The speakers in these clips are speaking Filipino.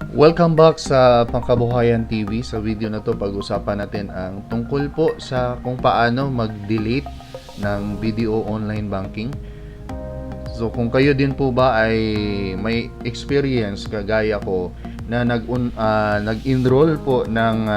Welcome back sa Pangkabuhayan TV. Sa video na to, pag-usapan natin ang tungkol po sa kung paano mag-delete ng video online banking. So kung kayo din po ba ay may experience kagaya ko na nag-enroll po ng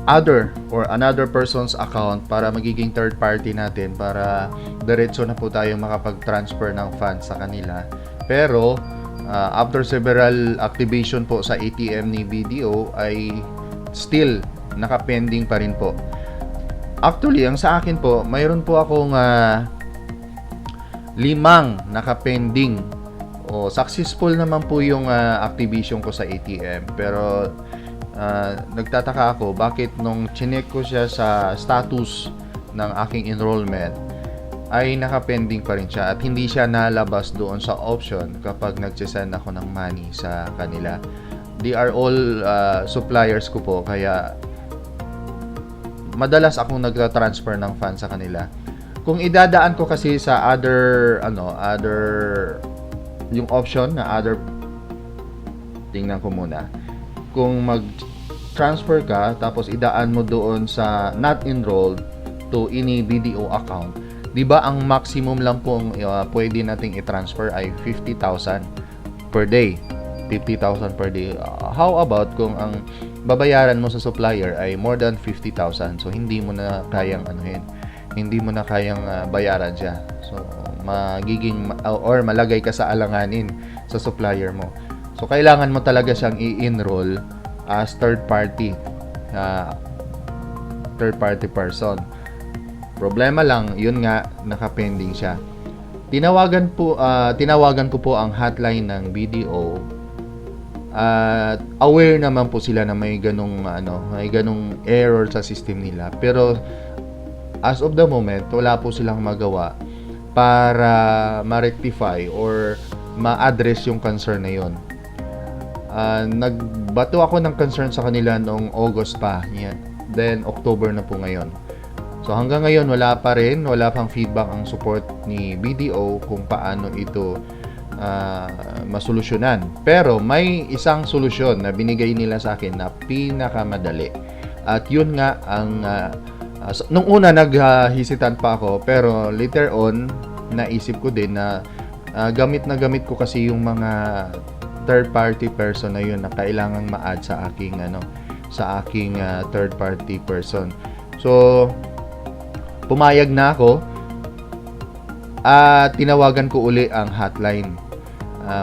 other or another person's account para magiging third party natin, para diretso na po tayo makapag-transfer ng funds sa kanila. Pero after several activation po sa ATM ni BDO ay still naka-pending pa rin po. Actually, ang sa akin po, mayroon po akong 5 naka-pending. Successful naman po yung activation ko sa ATM. Pero nagtataka ako bakit nung chinek ko siya sa status ng aking enrollment ay naka-pending pa rin siya at hindi siya nalabas doon sa option kapag nag-send ako ng money sa kanila. They are all suppliers ko po, kaya madalas akong nag-transfer ng funds sa kanila. Kung idadaan ko kasi sa other yung option na other, tingnan ko muna. Kung mag-transfer ka tapos idaan mo doon sa not enrolled to any BDO account, di ba ang maximum lang pong pwede nating i-transfer ay 50,000 per day. 50,000 per day. How about kung ang babayaran mo sa supplier ay more than 50,000? So hindi mo na kayang hindi mo na kayang bayaran siya. So magiging or malagay ka sa alanganin sa supplier mo. So kailangan mo talaga siyang i-enroll as third party person. Problema lang, yun nga, naka-pending siya. Tinawagan ko po ang hotline ng BDO at aware naman po sila na may ganung error sa system nila. Pero as of the moment, wala po silang magawa para ma-rectify or ma-address yung concern na yun. Nagbato ako ng concern sa kanila noong August pa. Then October na po ngayon. So hanggang ngayon wala pang feedback ang support ni BDO kung paano ito masolusyonan. Pero may isang solusyon na binigay nila sa akin na pinakamadali. At yun nga ang nung una naghisitan pa ako, pero later on naisip ko din na gamit ko kasi yung mga third party person na yun na kailangang ma-add sa aking third party person. So pumayag na ako at tinawagan ko uli ang hotline.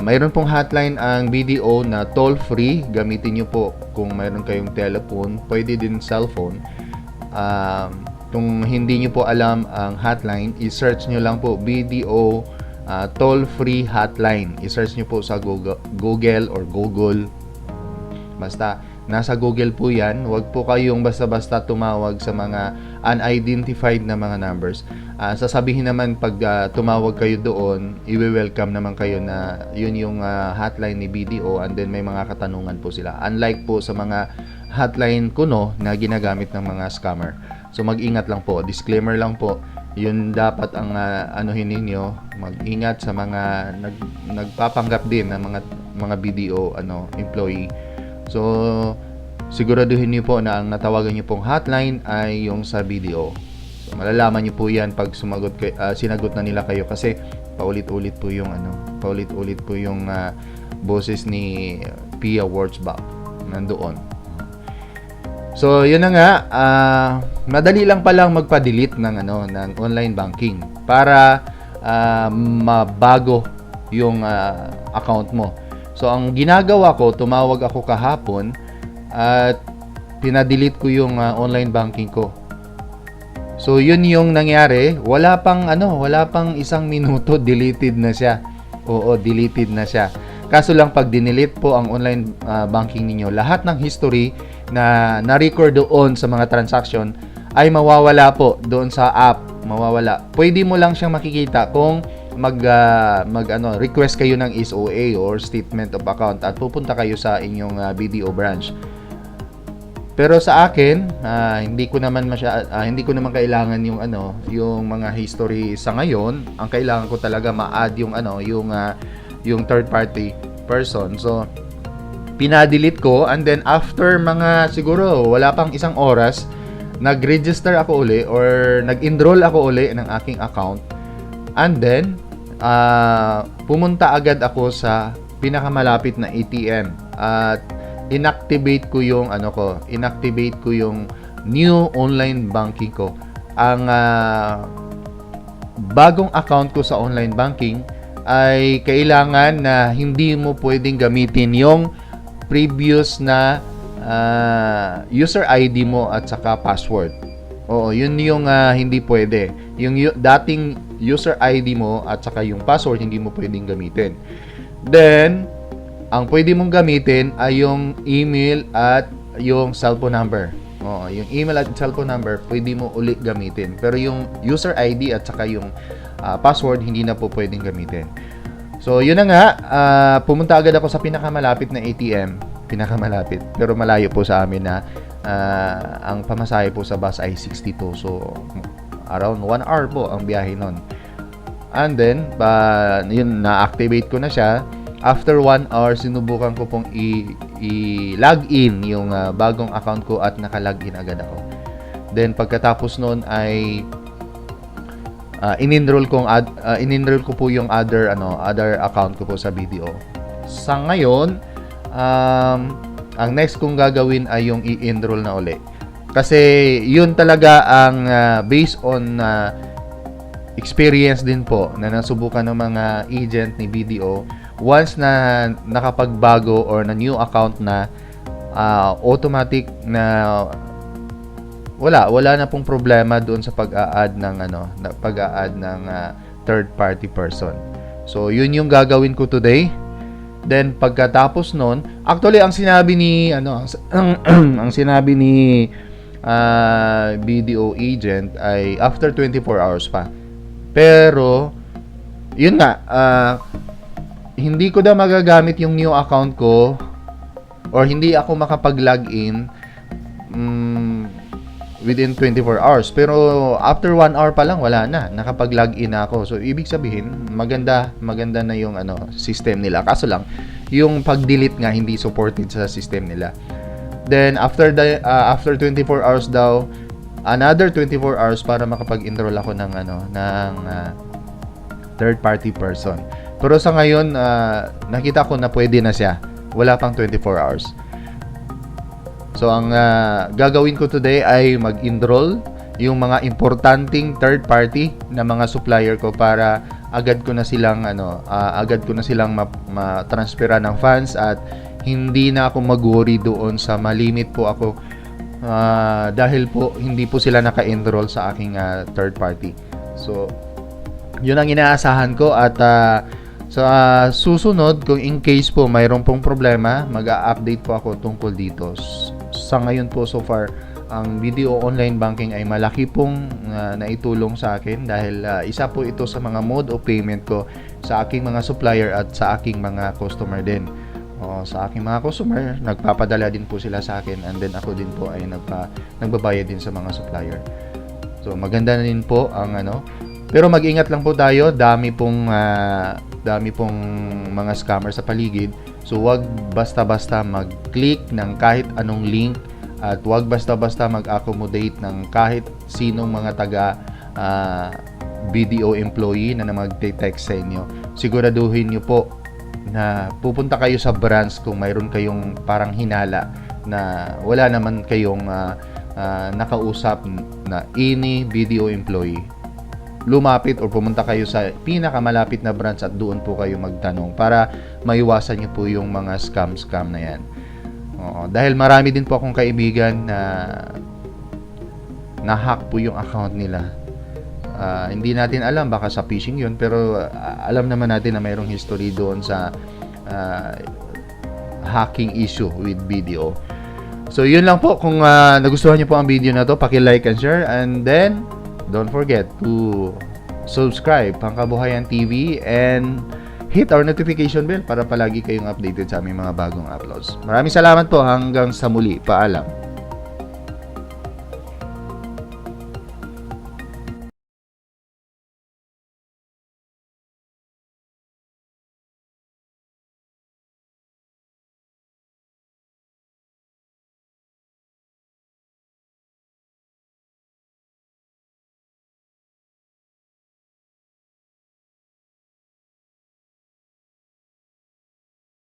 Mayroon pong hotline ang BDO na toll-free. Gamitin nyo po kung mayroon kayong telephone. Pwede din cellphone. Kung hindi nyo po alam ang hotline, i-search nyo lang po BDO toll-free hotline. I-search nyo po sa Google or Google. Basta nasa Google po yan. Huwag po kayong basta-basta tumawag sa mga unidentified na mga numbers. Sasabihin naman pag tumawag kayo doon, i-welcome naman kayo na yun yung hotline ni BDO, and then may mga katanungan po sila. Unlike po sa mga hotline kuno na ginagamit ng mga scammer. So mag-ingat lang po. Disclaimer lang po. Yun dapat ang anuhin ninyo. Mag-ingat sa mga nagpapanggap din ng mga BDO employee. So, siguraduhin niyo po na ang natawagan niyo pong hotline ay yung sa BDO. So, malalaman niyo po 'yan pag sinagot na nila kayo, kasi paulit-ulit po yung boses ni Pia Wurzbach nandoon. So, 'yun na nga, madali lang palang magpa-delete ng online banking para mabago yung account mo. So, ang ginagawa ko, tumawag ako kahapon at pinadelete ko yung online banking ko. So, yun yung nangyari. Wala pang isang minuto, deleted na siya. Oo, deleted na siya. Kaso lang, pag dinelete po ang online banking ninyo, lahat ng history na na-record doon sa mga transaction ay mawawala po doon sa app. Mawawala. Pwede mo lang siyang makikita kung request kayo ng SOA or statement of account at pupunta kayo sa inyong BDO branch. Pero sa akin, hindi ko naman kailangan yung mga history sa ngayon. Ang kailangan ko talaga ma-add yung yung third party person. So, pinadelete ko, and then after mga siguro wala pang isang oras, nag-register ako uli or nag-enroll ako uli ng aking account, and then pumunta agad ako sa pinakamalapit na ATM at inactivate ko yung new online banking ko. Ang bagong account ko sa online banking ay kailangan na hindi mo pwedeng gamitin yung previous na user ID mo at saka password. Oo, yun yung hindi pwede. Yung dating user ID mo at saka yung password, hindi mo pwedeng gamitin. Then, ang pwede mong gamitin ay yung email at yung cellphone number. Oo, yung email at cellphone number, pwede mo ulit gamitin. Pero yung user ID at saka yung password, hindi na po pwedeng gamitin. So, yun na nga, pumunta agad ako sa pinakamalapit na ATM. Pinakamalapit. Pero malayo po sa amin na ang pamasahe po sa bus ay 62. So, around 1 hour po ang biyahe nun. And then, yun, na-activate ko na siya. After 1 hour, sinubukan ko pong i-login yung bagong account ko at naka-login agad ako. Then, pagkatapos nun ay in-enroll ko po yung other account ko po sa BDO. Sa ngayon, ang next kong gagawin ay yung i-enroll na uli. Kasi yun talaga ang based on experience din po na nasubukan ng mga agent ni BDO. Once na nakapagbago or na new account na, automatic na wala na pong problema doon sa pag-a-add ng third party person. So yun yung gagawin ko today. Then pagkatapos noon, actually ang sinabi ni ang sinabi ni BDO agent ay after 24 hours pa. Pero yun nga, hindi ko daw magagamit yung new account ko or hindi ako makapag-login within 24 hours. Pero after 1 hour pa lang, wala na. Nakapag-login na ako. So, ibig sabihin, maganda na yung system nila. Kaso lang, yung pag-delete nga, hindi supported sa system nila. Then, after 24 hours daw, another 24 hours para makapag-enroll ako ng third party person. Pero sa ngayon, nakita ko na pwede na siya. Wala pang 24 hours. So, ang gagawin ko today ay mag-enroll yung mga importanteng third party na mga supplier ko para agad ko na silang ma-transfera ng funds at hindi na ako mag-worry doon sa malimit po ako dahil po hindi po sila naka-enroll sa aking third party. So, yun ang inaasahan ko at sa susunod, kung in case po mayroon pong problema, mag-a-update po ako tungkol dito. Sa ngayon po, so far, ang BDO online banking ay malaki pong naitulong sa akin dahil isa po ito sa mga mode of payment ko sa aking mga supplier at sa aking mga customer din. Sa aking mga customer, nagpapadala din po sila sa akin, and then ako din po ay nagbabayad din sa mga supplier. So maganda na din po ang pero mag-ingat lang po tayo, dami pong mga scammer sa paligid. So wag basta-basta mag-click ng kahit anong link at wag basta-basta mag-accommodate ng kahit sinong mga taga BDO employee na mag-text sa inyo. Siguraduhin niyo po na pupunta kayo sa branch kung mayroon kayong parang hinala na wala naman kayong nakausap na any BDO employee. Lumapit o pumunta kayo sa pinakamalapit na branch at doon po kayo magtanong para maiwasan niyo po yung mga scam na yan. Dahil marami din po akong kaibigan na hack po yung account nila. Hindi natin alam, baka sa phishing yun, pero alam naman natin na mayroong history doon sa hacking issue with BDO. So yun lang po. Kung nagustuhan niyo po ang video na to, paki-like and share, and then don't forget to subscribe Pangkabuhayan TV and hit our notification bell para palagi kayong updated sa aming mga bagong uploads. Maraming salamat po, hanggang sa muli. Paalam.